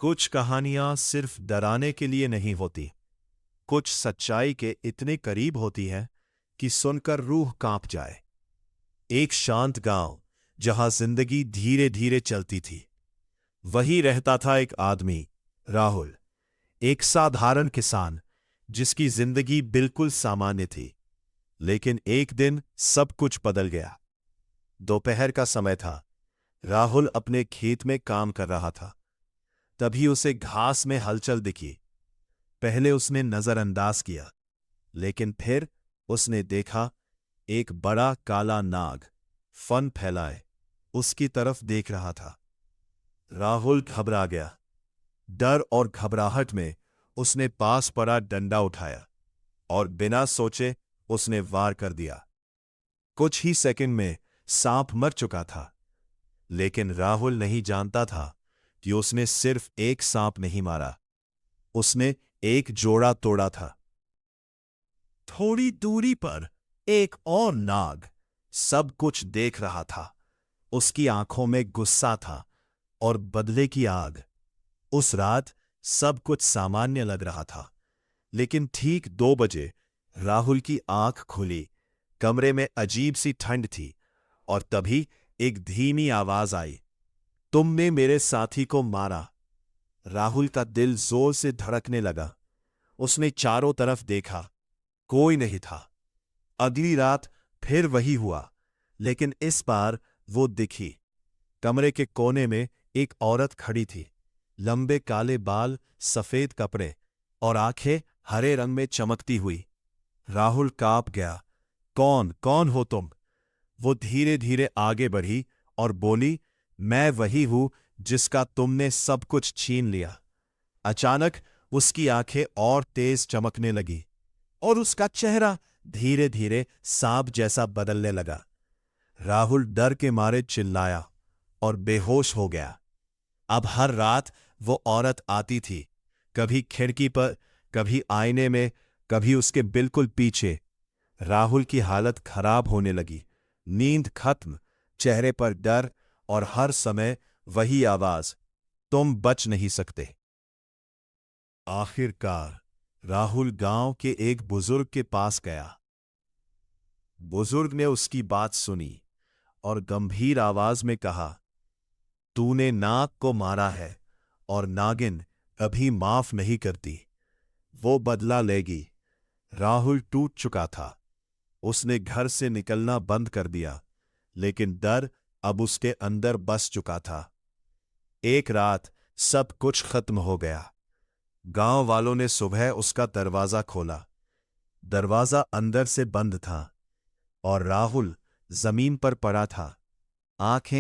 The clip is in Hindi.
कुछ कहानियां सिर्फ डराने के लिए नहीं होती, कुछ सच्चाई के इतने करीब होती है कि सुनकर रूह कांप जाए। एक शांत गांव जहां जिंदगी धीरे धीरे चलती थी, वहीं रहता था एक आदमी, राहुल। एक साधारण किसान जिसकी जिंदगी बिल्कुल सामान्य थी। लेकिन एक दिन सब कुछ बदल गया। दोपहर का समय था। राहुल अपने खेत में काम कर रहा था। तभी उसे घास में हलचल दिखी। पहले उसने नजरअंदाज किया, लेकिन फिर उसने देखा एक बड़ा काला नाग फन फैलाए उसकी तरफ देख रहा था। राहुल घबरा गया। डर और घबराहट में उसने पास पड़ा डंडा उठाया और बिना सोचे उसने वार कर दिया। कुछ ही सेकंड में सांप मर चुका था। लेकिन राहुल नहीं जानता था कि उसने सिर्फ एक सांप नहीं मारा, उसने एक जोड़ा तोड़ा था। थोड़ी दूरी पर एक और नाग सब कुछ देख रहा था। उसकी आंखों में गुस्सा था और बदले की आग। उस रात सब कुछ सामान्य लग रहा था, लेकिन ठीक 2 बजे राहुल की आंख खुली। कमरे में अजीब सी ठंड थी और तभी एक धीमी आवाज आई, तुमने मेरे साथी को मारा। राहुल का दिल जोर से धड़कने लगा। उसने चारों तरफ देखा, कोई नहीं था। अगली रात फिर वही हुआ, लेकिन इस बार वो दिखी। कमरे के कोने में एक औरत खड़ी थी। लंबे काले बाल, सफेद कपड़े और आंखें हरे रंग में चमकती हुई। राहुल कांप गया। कौन कौन हो तुम? वो धीरे धीरे आगे बढ़ी और बोली, मैं वही हूं जिसका तुमने सब कुछ छीन लिया। अचानक उसकी आंखें और तेज चमकने लगी और उसका चेहरा धीरे धीरे सांप जैसा बदलने लगा। राहुल डर के मारे चिल्लाया और बेहोश हो गया। अब हर रात वो औरत आती थी, कभी खिड़की पर, कभी आईने में, कभी उसके बिल्कुल पीछे। राहुल की हालत खराब होने लगी। नींद खत्म, चेहरे पर डर और हर समय वही आवाज, तुम बच नहीं सकते। आखिरकार राहुल गांव के एक बुजुर्ग के पास गया। बुजुर्ग ने उसकी बात सुनी और गंभीर आवाज में कहा, तूने नाग को मारा है और नागिन कभी माफ नहीं करती। वो बदला लेगी। राहुल टूट चुका था। उसने घर से निकलना बंद कर दिया, लेकिन डर अब उसके अंदर बस चुका था। एक रात सब कुछ खत्म हो गया। गांव वालों ने सुबह उसका दरवाजा खोला। दरवाजा अंदर से बंद था और राहुल जमीन पर पड़ा था, आंखें